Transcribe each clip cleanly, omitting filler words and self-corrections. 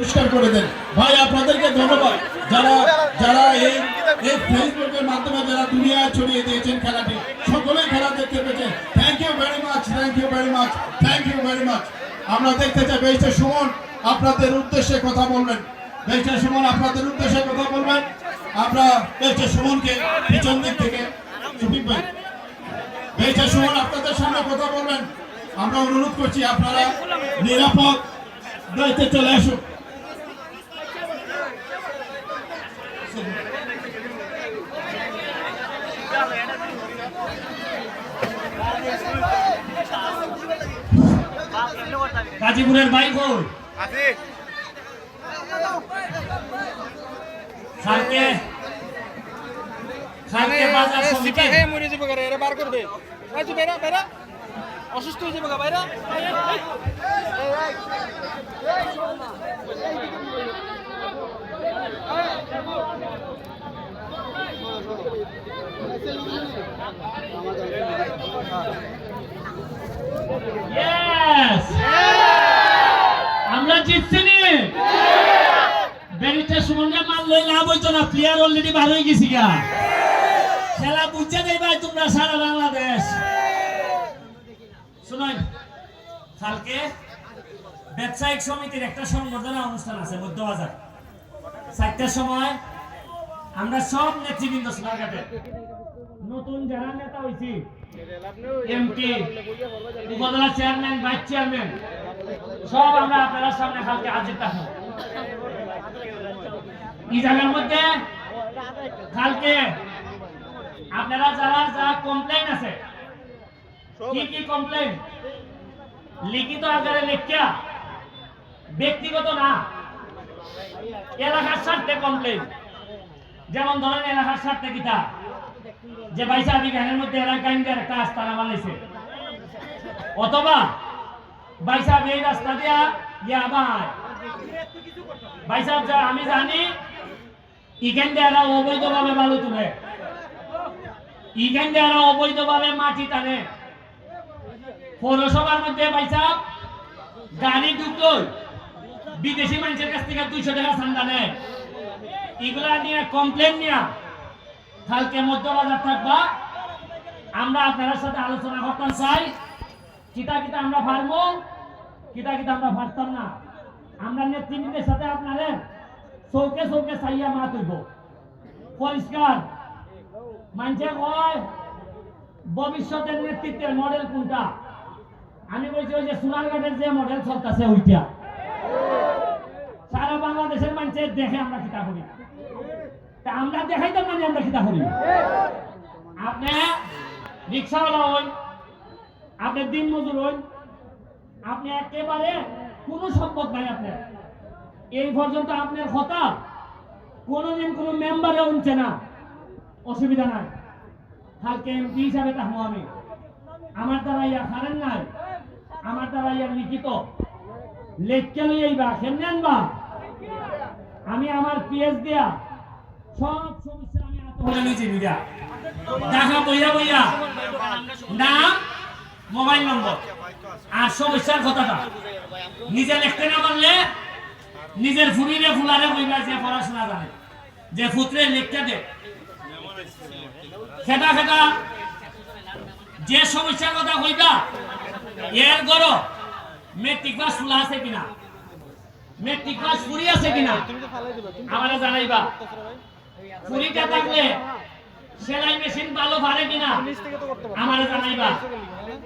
পরিষ্কার করে দেন। ভাই আপনাদেরকে ধন্যবাদ, যারা যারা এই ফেসবুকের মাধ্যমে যারা দুনিয়া ছড়িয়ে দিয়েছেন খেলাটি, সকলেই খেলা দেখতে পেয়েছেন। Thank you very much, thank you very much, thank you very much. আমরা দেখতে চাই বেইস্টার সুমন আপনাদের উদ্দেশ্যে কথা বলবেন। বেইস্টার সুমন আপনাদের উদ্দেশ্যে কথা বলবেন। আমরা বেইস্টার সুমনকে পিছন দিক থেকে সুফিক ভাই, বেইস্টার সুমন আপনাদের সামনে কথা বলবেন। আমরা অনুরোধ করছি আপনারা নিরাপদ দায়িত্বে চলে আসুন। গাজীপুরের বাইক হল খালকে বাজার সমিতি মরে যাবে গারে এরা বার করবে রাজু বেরা বেরা অসুস্থ হয়ে যাবে বাইরা আমরা জিতছি নি। ব্যারিস্টার সুমনকে মারলে লাভ হইতো না, প্লেয়ার অলরেডি বার হয়ে গেছি গা। খেলা বুঝছে যাই ভাই তোমরা সারা বাংলাদেশ। শুনুন, কালকে ব্যবসায়িক সমিতির একটা সংবর্ধনা অনুষ্ঠান আছে মধ্যবাজার 4টার সময়। আমরা সব নেতৃবৃন্দ সোনারঘাটে নতুন যারা নেতা হয়েছি, এমপি, উপজেলা চেয়ারম্যান, ভাইস চেয়ারম্যান, সব আমরা আপনার সামনে কালকে হাজির থাকবো। এই জায়গার মধ্যে কালকে আপনারা যারা যা কমপ্লেইন আছে, কি কি কমপ্লেইন লিখিত আকারে লেখিয়া, ব্যক্তিগত না, এলাকার স্বার্থে কমপ্লেইন। যেমন ধরেন এলাকার স্বার্থে কিতা যে বাইসা বিজ্ঞানের মধ্যে এলাকা ইন্ডিয়ার একটা আস্তানা বানাইছে, অথবা বাইসা এই রাস্তা দিয়া আবার বাইসা আমি জানি ইখান দিয়ে এরা অবৈধভাবে বালু তুলে, ইখান দিয়ে এরা অবৈধভাবে মাটি টানে। পৌরসভার মধ্যে বাইসা গাড়ি ঢুকলো বিদেশি মানুষের কাছ থেকে 200 টাকা চান্দা নেয়। এগুলা নিয়ে কমপ্লেন নিয়ে কালকে মধ্যবাজার থাকবা। আমরা আপনার সাথে আলোচনা করতে চাই, কিতা কিতা আমরা পারবো, কিতা কিতা আমরা পারতাম না। আমরা নেতৃবৃন্দের সাথে আপনাদের চৌকে চৌকে চাইয়া মাত হইব পরিষ্কার। মানুষে কয় ভবিষ্যতের নেতৃত্বের মডেল কোনটা, আমি বলছি ওই যে সোনারঘাটের যে মডেল চলতেছে ওইটা। সারা বাংলাদেশের মানুষের দেখে আমরা কিতা করি, তা আমরা দেখাইতাম মানে আমরা কিতা করি। আপনি রিক্সাওয়ালা হন, আপনি দিন মজুর হন, আপনি একেবারে কোনো সম্পদ নাই আপনার, এই পর্যন্ত আপনার কথা কোনোদিন কোনো মেম্বারে উঠছে না, অসুবিধা নাই। কালকে এমপি হিসাবে থাকবো আমি, আমার দ্বারা ইয়া হারেন নাই, আমার দ্বারা ইয়ার লিখিত লেখকে লইবা কেমনে আনবা। আমি আমার পিএস দিয়া সব সমস্যা আমি আত্মহত্যা নিয়েছি দিদা দেখা বইয়া বইয়া নাম মোবাইল নম্বর আর সমস্যার কথাটা নিজে লিখতে না পারলে নিজের ফুরিরে ফুলারে বইবা যে পড়াশোনা জানে যে পুত্রে লিখতে দে খেটা খেটা যে সমস্যার কথা কইবা এর গড় মেট্রিক পাস ফুলা আছে কিনা, মেট্রিক পাস ফুরি আছে কিনা আমারে জানাইবা। ফুরিটা থাকলে সেলাই মেশিন ভালো পারে কিনা আমারে জানাইবা।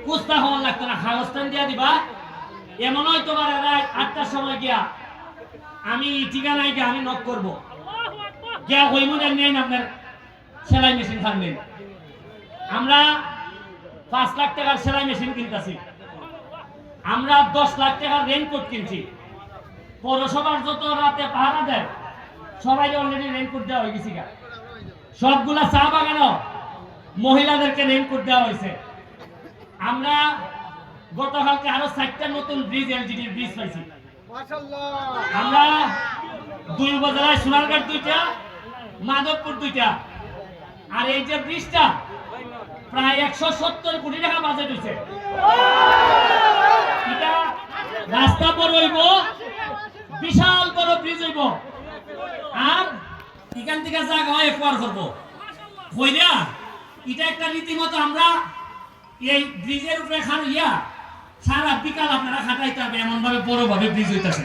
কুস্তা হওয়ার লাগতো না, কাগজটান দিয়া দিবা। এমন হয়তো তোমার 8টার সময় গিয়া আমি ঠিকানায় গিয়ে আমি নক করবো গিয়া ওই মনে নেন আপনার সেলাই মেশিন থাকবেন। আমরা 5 লাখ টাকার সেলাই মেশিন কিনতেছি, আমরা 10 লাখ টাকার রেইনকোট কিনছি। পৌরসভার যত রাতে পাহারা দেয় সবাই অলরেডি রেইনকোট দেওয়া হয়ে গেছে, সবগুলা চা বাগানো মহিলাদেরকে রেইনকোট দেওয়া হয়েছে। আমরা গতকালকে আরো 4টা নতুন ব্রিজ এলজিডি ব্রিজ পাইছি। আমরা 2 উপজেলায় সোনারঘাট 2টা, মাধবপুর 2টা, আর এই যে ব্রিজটা প্রায় 170 কোটি টাকা বাজেট হয়েছে। এটা রাস্তা বড় হইব, বিশাল বড় ব্রিজ হইব আর এখান থেকে জায়গা হয় পার করবো কইরা এটা একটা রীতিমতো আমরা এই ব্রিজের উপরে খাইয়া সারা বিকাল আপনারা খাটাইতে হবে এমন ভাবে বড় ভাবে ব্রিজ হইতাছে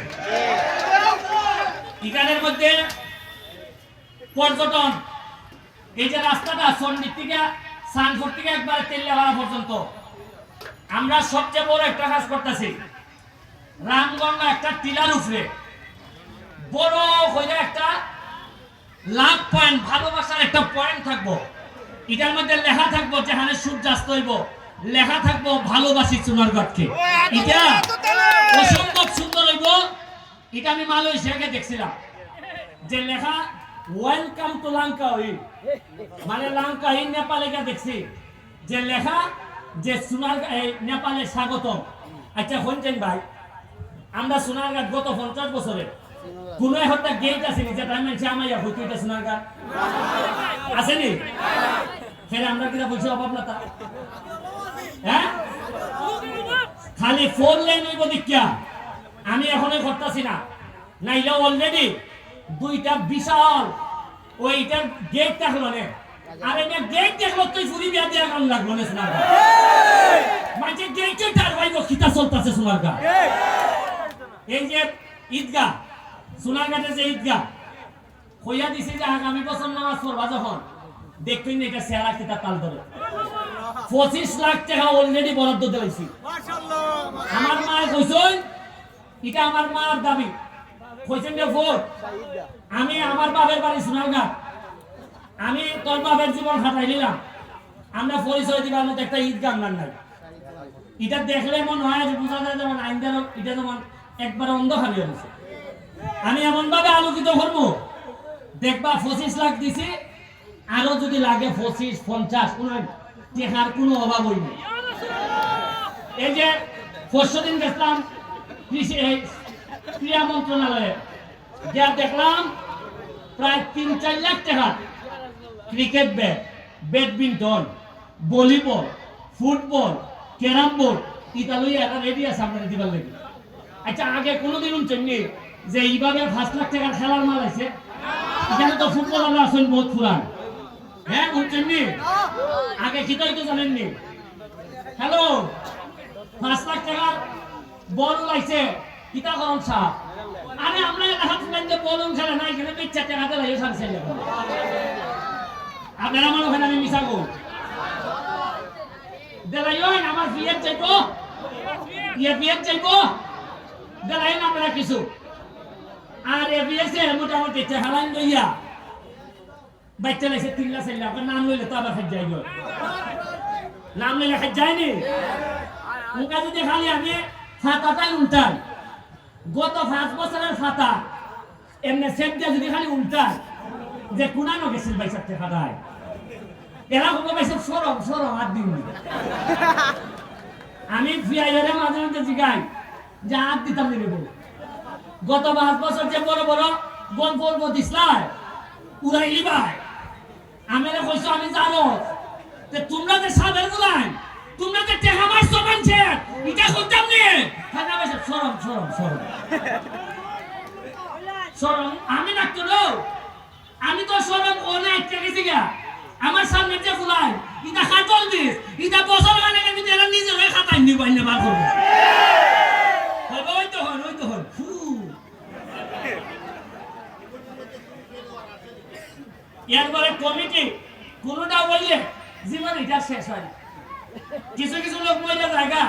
এখানের মধ্যে পর্যটন এই যে রাস্তাটা সন্ডির থেকে সানফোর থেকে একবারে তেলিয়াপাড়া পর্যন্ত আমরা সবচেয়ে বড় একটা কাজ করতেছি রামগঙ্গা একটা টিলার উপরে বড় হইলে একটা লাভ পয়েন্ট ভালোবাসার একটা পয়েন্ট থাকবো এটার মধ্যে লেখা থাকবো যেখানে সূর্যাস্ত হইব লেখা থাকবো ভালোবাসি সোনারগড়কে এটা অসম্ভব সুন্দর হইব এটা আমি মালয়েশিয়াকে দেখছিলাম যে লেখা ওয়েলকাম টু লঙ্কা হই মানে লঙ্কা এই নেপালে গিয়ে দেখছি যে লেখা যে সোনার নেপালে স্বাগতম আচ্ছা শুনছেন ভাই আমরা সোনারঘাট গত 50 বছরে কোন একটা গেট আসেনি যেটা মানুষ আমাইয়া হইতো এটা সোনারঘাট আসেনি ফের আমরা কিনা বলছি অভাব না তা হ্যাঁ খালি 4 লাইন হইব দেখিয়া আমি এখনই করতেছি না নাইলে অলরেডি দুইটা বিশাল ওইটার গেট দেখলো নে আরে না গেট দেখলো তুই ফুরি বিয়া দিয়া কাম লাগলো না সোনারঘাট মানে গেটে তার ভাই খিতা চলতেছে সোনারঘাট এই যে ঈদগাহ সোনারঘাটের যে ঈদগাহ কইয়া দিছি যে আগামী বছর নামাজ পড়বা যখন দেখবেন না এটা সেরা কিতা তাল ধরে 25 লাখ টাকা অলরেডি বরাদ্দ দিয়েছি মাশাআল্লাহ আমার মা কইছেন এটা আমার মার দাবি কইছেন যে ভোট আমি আমার বাবার বাড়ি সোনারঘাট আমি তোর বাবার জীবন হাতাই নিলাম আমরা পরিচয় দিবার মতো একটা ঈদগাহ নাই এটা দেখলে মনে হয় যে বোঝা যায় যেমন আইনদার এটা যেমন একবার অন্ধকার হয়ে গেছে আমি এমন ভাবে আলোকিত করবো দেখবা 25 লাখ দিছি আরো যদি লাগে 25 50 কোন টেকার কোনো অভাব হইনি এই যে পরশুদিন গেছিলাম ক্রীড়া মন্ত্রণালয়ে যা দেখলাম প্রায় 3-4 লাখ টাকা cricket bat badminton volleyball football carrom board Italy একটা রেডি আছে আপনারা দিবার লাগে আচ্ছা আগে কোনোদিন শুনছেননি যে এইভাবে 5 লাখ টাকার খেলার মাল আছে এখানে তো ফুটবলাররা আছেন বহুত পুরান হ্যাঁ শুনছেননি আগে কি তাই তো জানেননি হ্যালো 5 লাখ টাকার বল লাইছে কিতা করন সাহেব আরে আমরা এলাকা থেকে যে বলন খেলা নাই এখানে 4 টাকা দিয়ে লাগে সারছে আপনারা মনে হয় আমি মিছা কই দেলাইন আমার বিয়ের চাইবো বিয়ের চাইবো দেলাইন আপনারা কিছু আর বিয়েছে মোটামুটি চেহারান লইয়া বাচ্চা লাইছে 3 লাখ 4 লাখ নাম লইলে তো আবার খাই যাইব নাম লইলে খাই যায়নি ওকা যদি খালি আমি ফাতাটাই উল্টাই গত 5 বছরের ফাতা এমনি সেট দিয়ে যদি খালি উল্টাই যে কুনানো গেছিল বাইসার টাকাটায় এরা কোনো বাইসার সরম আর দিন আমি ফিয়াইরে মাঝে মাঝে জিগাই যে হাত দিতাম নিব গত 5 বছর যে বড় বড় গল্প দিসলাই উড়াইলি ভাই আমি কইছো আমি জানো যে তোমরা যে সাবের গুলাই তোমরা যে টেহা মারছো মানছে এটা কইতাম নি খানা বাইসার সরম আমি না তো আমি তো সরম ওনে একটা গেছি গা আমার সামনে যে ফুলাই এটা খাতল দিস এটা বছর মানে আমি এরা নিজে হয়ে খাতাই নিব না বার করব ওই তো হন এরপরে কমিটি কোনটা বললে জীবন এটা শেষ হয় কিছু লোক মহিলা জায়গা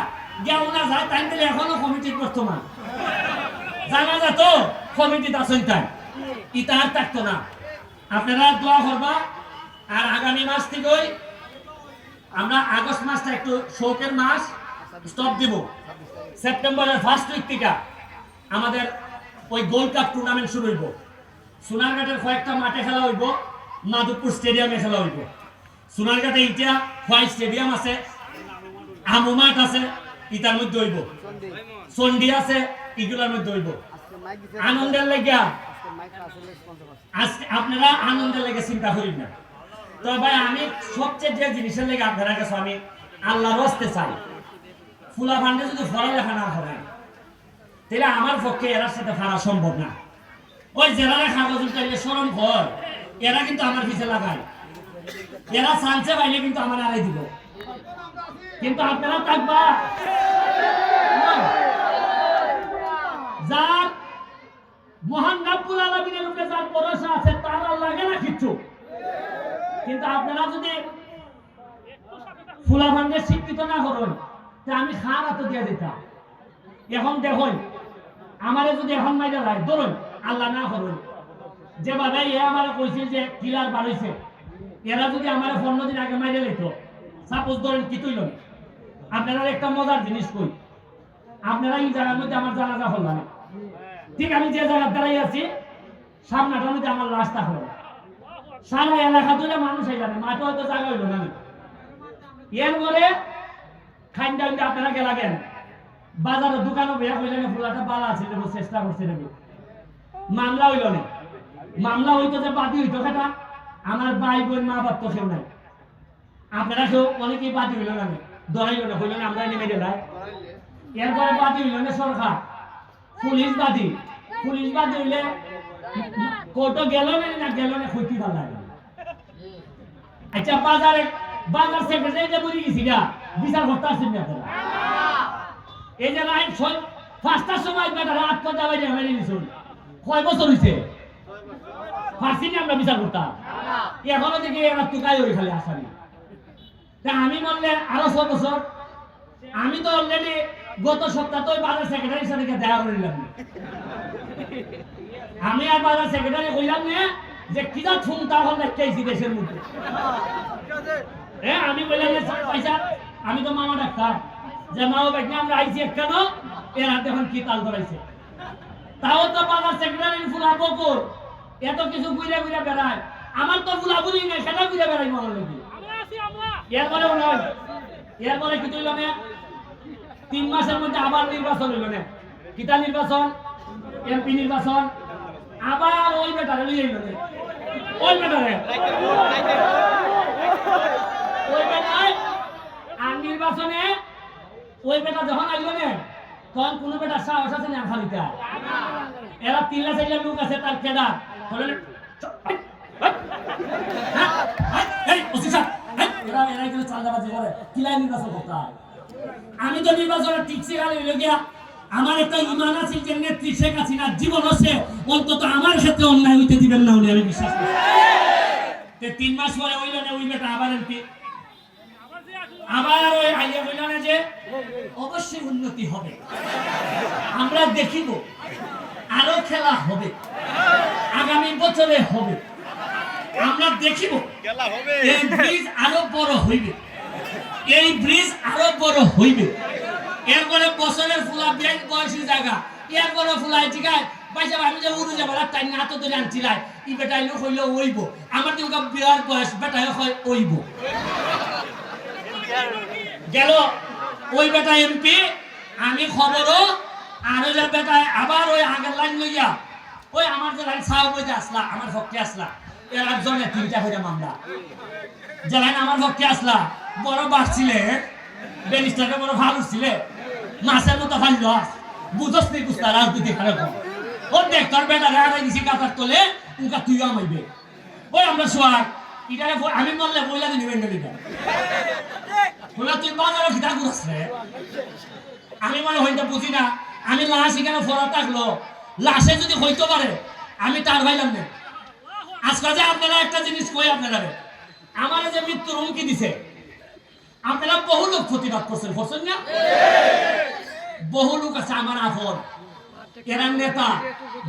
গিয়া ওনা যায় তাই দিলে এখনো কমিটির বর্তমান জানা যেত কমিটি আছেন তাই ইটা আর থাকতো না আপনারা দোয়া করবা আর আগামী মাস থেকে আমরা আগস্ট মাসটা একটু শোকের মাস স্টপ দিব সেপ্টেম্বরের ফার্স্ট উইক থেকে আমাদের ওই গোল্ড কাপ টুর্নামেন্ট শুরু হইব সোনারঘাটের কয়েকটা মাঠে খেলা হইব মাধবপুর স্টেডিয়ামে খেলা হইব সোনারঘাটে ইটা হোয়াইট স্টেডিয়াম আছে আমু মাঠ আছে ইটার মধ্যে হইব সন্ডি আছে ইগুলার মধ্যে হইব আনন্দের লাগিয়া আজকে আপনারা আনন্দের লেগে চিন্তা করি না তো ভাই আমি সবচেয়ে যে জিনিসের লেগে আপনারা কাছে আমি আল্লাহর রাস্তে চাই ফুলা ফান্ডে যদি পড়ালেখা না করে তাহলে আমার পক্ষে এর সাথে ফাড়া সম্ভব না ওই যারা কাগজ উঠাইলে শরম হয় এরা কিন্তু আমার পিছে লাগায়, এরা চান্সে পাইলে কিন্তু আমার আড়াই দিব, কিন্তু আপনারা থাকবা যার মহান রাব্বুল আলামিনের উপরে যার ভরসা আছে তার আর লাগে না কিচ্ছু। কিন্তু আপনারা যদি ফুলাভাঙ্গে শিক্ষিত না করেন তা আমি খান হাতে দিয়ে দিতাম। এখন দেখুন আমারে যদি এখন মাইরা যায় ধরুন আল্লাহ না করুন, যেভাবে এ আমার কইছিল যে কিলার বাড়াইছে, এরা যদি আমার 15 দিন আগে মাইরে লইত, সাপোজ ধরেন কি তুইল, আপনারা একটা মজার জিনিস কই, আপনারা এই জায়গার মধ্যে আমার জানাজা হল না, ঠিক আমি যে জায়গায় দাঁড়াই আছি সামনাটার মধ্যে আমার লাশটা হলো, সারা এলাকা ধরে মানুষ এই জানে মাঠে হয়তো জায়গা হইল না, এরপরে খাইন্দা আপনারা গেলা গেন বাজারের দোকানে বেয়া কইলেন ফুলাটা বালা আছে দেব চেষ্টা করছে দেব, মামলা হইল না, মামলা হইতো যে বাদী হইতো সেটা আমার ভাই বোন মা বাপ তো কেউ নাই, আপনারা কেউ অনেকেই বাদী হইল না, ধরাইল না, হইল না আমরা নেমে গেলাম। এরপরে বাদী হইল না সরকার, পুলিশ বাদী, পুলিশ বাদী হইলে কোর্টও গেল না গেল না কইতে ভালো লাগে। আচ্ছা বাজার সেক্রেটারি যে বুঝি গেছি না বিচার করতে আসছেন না আপনারা, এই যে রাইট 5টার সময় বেটারা আত্মহত্যা বাইরে মেরে নিছুন, কয় বছর হইছে ফাঁসি নিয়ে আমরা বিচার করতাম, এখনো দেখি এরা টুকাই হয়ে খালি আসামি। তা আমি বললে আরো 6 বছর, আমি তো অলরেডি গত সপ্তাহে তো বাজার সেক্রেটারির সাথে দেখা করে নিলাম, আমি আর বাজার সেক্রেটারি কইলাম না যে কিনা ঠুমতা হল দেখাইছি দেশের মধ্যে, আমি বললাম যে পয়সা আমি তো মামা ডাক্তার যে মা বাবা আমরা আইছি কেন এর হাতে এখন কি তাল ধরাইছে, তাও তো বাজার সেক্রেটারি ফুলা বকুর এত কিছু ঘুরে ঘুরে বেড়ায়, আমার তো ফুলা বুঝি নেই সেটা ঘুরে বেড়াই মনে লাগি। এরপরে কি হইল না 3 মাসের মধ্যে আবার নির্বাচন হইল না, কিতা নির্বাচন এমপি নির্বাচন, আবার ওই বেটারে লইয়া হইল না, ওই বেটারে ওই বেটায় আর নির্বাচনে ওই বেটা যখন আইল না তখন কোন বেটা সাহস আছে না খালিটা, এরা 3 লোক আছে তার কেডার আমি তো নির্বাচনে টিকছি আমার একটা ইমান আছে যে নেত্রী শেখ হাসিনার জীবন আছে অন্তত আমার ক্ষেত্রে অন্যায় হইতে দিবেন না উনি, আমি বিশ্বাস করি। 3 মাস পরে হইল না ওই বেটা আবার এমপি, আবার ওই আইয়া হইল না যে অবশ্যই উন্নতি হবে, আমরা দেখিব আরো খেলা হবে, আগামী বছরে হবে, আমরা দেখিব এই ব্রিজ আরো বড় হইবে, এই ব্রিজ আরো বড় হইবে। এরপরে বছরের ফুলা ব্যাংক বয়সী জায়গা, এরপরে ফুলা ঠিকায় পয়সা আমি যে উড়ে যাবো তাই না তো ধরে আনছিলাই ই বেটাই লোক হইলে ওইব, আমার তো বিয়ার বয়স বেটাই হয় ওইব গেল, ওই বেটা এমপি আমি খবরও আর ওই বেটায় আবার ওই আগের লাইন লইয়া ওই আমার যে লাইন সাহ বইতে আসলা আমার পক্ষে আসলা, এর একজনে 3টা করে মামলা, যে লাইন আমার পক্ষে আসলা বড় বাড়ছিলে ব্যারিস্টারটা বড় ভালো ছিল, মাছের মতো ভালো বুঝস নি বুঝতা রাজনীতি খারাপ ও দেখ তোর বেটা রাগাই দিছি কাতার তোলে উকা তুইও আমাইবে, ওই আমরা সোয়ার ইটারে আমি মরলে বইলা দিন বেঙ্গলিটা বলে তুই বাজারে খিদা করছ রে, আমি মনে হইতে বুঝি না, আমি লাশ এখানে ফরা থাকলো লাশে যদি হইতে পারে আমি তার ভাইলাম না। আজকাল যে আপনারা একটা জিনিস কই আপনারা আমার যে মৃত্যুর হুমকি দিছে আপনারা বহু লোক প্রতিবাদ করছেন, করছেন না? বহু লোক আছে আমার আপন, এরা নেতা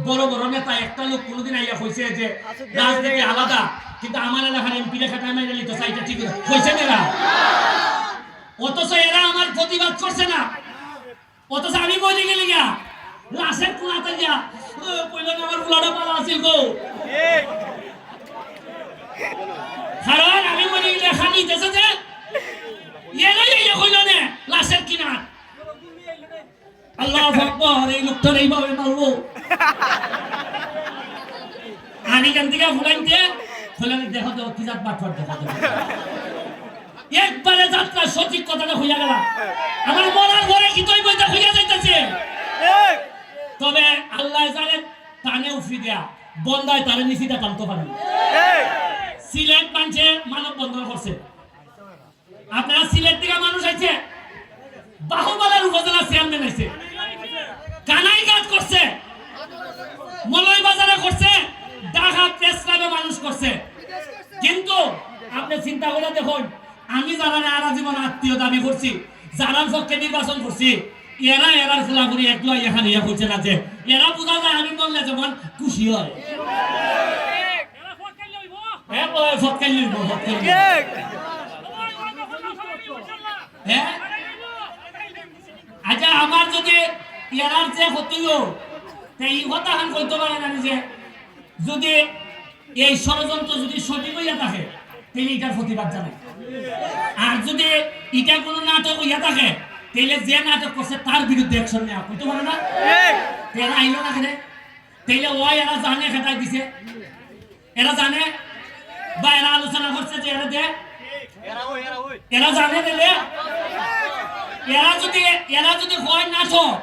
বড় বড় নেতা, একটা লোক কোনোদিন আইয়া কইছে যে রাজনীতি আলাদা কিন্তু আমার এলাকার এমপি রেখা টাইমে গেলে তো সাইটা ঠিক হয়েছে এরা, অথচ এরা আমার প্রতিবাদ করছে না, অথচ আমি বলে গেলি গা লাশের কোনাতে গিয়া কইলেন আমার বুলাটা পালা আছিল গো, কারণ আমি বলে গেলে খালি দেশে যে এরাই এই কইল না লাশের কিনা আল্লাহু আকবার, এই লোকটা এইভাবে মারবো আমি কেন থেকে ফুলাইতে ফুলানি দেখো তো কি জাত বাটফাট দেখা যাবে, একবারে যাত্রা সঠিক কথাটা হইয়া গেল, আমার মরার ঘরে কি তুই বইতে হইয়া যাইতেছে, তবে আল্লাহ জানেন টানে উফি দেয়া বন্দায় তারে নিচিতা টানতে পারে সিলেট মানুষে মানব বন্ধন করছে আপনারা সিলেট থেকে মানুষ আছে বাহুবলের উপজেলা চেয়ারম্যান আছে কানাইঘাট করছে মলয় বাজারে করছে ঢাকা প্রেস ক্লাবে মানুষ করছে কিন্তু আপনি চিন্তা করে দেখুন আমি যারা আরা জীবন আত্মীয় দাবি করছি যারা পক্ষে নির্বাচন করছি এরা এরার খোলাখুলি একলা এখানে ইয়া করছে না যে এরা বোঝা যায় আমি বললে যেমন খুশি হয় আচ্ছা আমার যদি এরার যে হতিল এই কথা হান কইতে পারে না যে যদি এই ষড়যন্ত্র যদি সঠিক হইয়া থাকে তাহলে এটার প্রতিবাদ জানায় আর যদি এটা কোনো নাটক হইয়া থাকে তাহলে যে নাটক করছে তার বিরুদ্ধে অ্যাকশন নেওয়া কইতে পারে না এরা আইলো না কেন তাইলে ওই এরা জানে খেটাই দিছে এরা জানে বা এরা আলোচনা করছে যে এরা দে এরা জানে দিলে এরা যদি হয় নাটক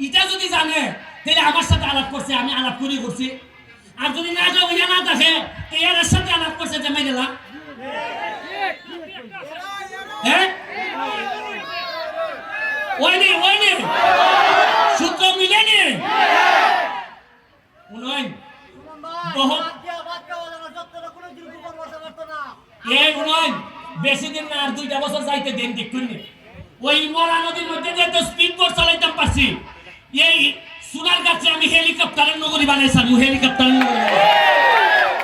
এটা যদি জানে তাহলে আমার সাথে আলাপ করছে আমি আলাপ করি করছি আর যদি নাটক হইয়া না থাকে তো এর সাথে আলাপ করছে যে মেয়ে গেলাম হ্যাঁ ওইনি সূত্র মিলেনি উনয়ন বহুত এই উনয়ন বেশি দিন না আর 2টা বছর যাইতে দেন দেখুন ওই মরা নদীর মধ্যে যে তো স্পিড বোট চালাইতাম পারছি এই সোনার কাছে আমি হেলিকপ্টারের নগরী বানাইছিলাম হেলিকপ্টারের নগরী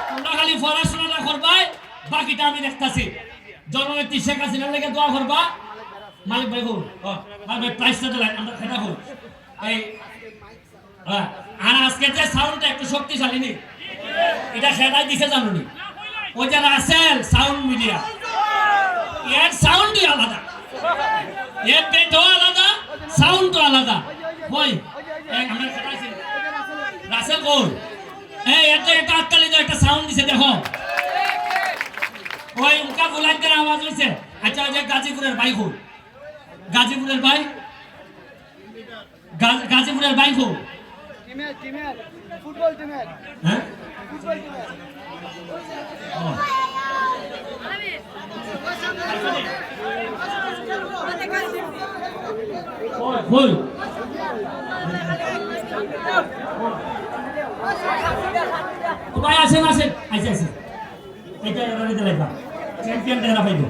তোমরা খালি পড়াশোনাটা করবাই বাকিটা আমি দেখতাছি জননেত্রী শেখ হাসিনার লেগে দোয়া করবা মালিক ভাই হোক মালিক ভাই প্রাইসটা দিলেন আমরা খেলা হোক এই আর আজকে যে সাউন্ডটা একটু শক্তিশালী নি এটা খেলাই দিছে জানুনি ওই যে রাসেল সাউন্ড মিডিয়া এর সাউন্ডই আলাদা এর পেটও আলাদা সাউন্ডও আলাদা কই আমরা খেলাইছি রাসেল কই এই এটা একটা আটকালি দাও একটা সাউন্ড দিছে দেখো ওই উনকা বুলাইতের আওয়াজ হইছে আচ্ছা যে গাজীপুরের ভাই কই গাজীপুরের ভাই গাজীপুরের ভাই কই টিমের ফুটবল টিমের হ্যাঁ ফুটবল টিমের কই ভাই আসেন আচ্ছা এটা এরা দিতে লাগবা চ্যাম্পিয়ন দেখা পাইবো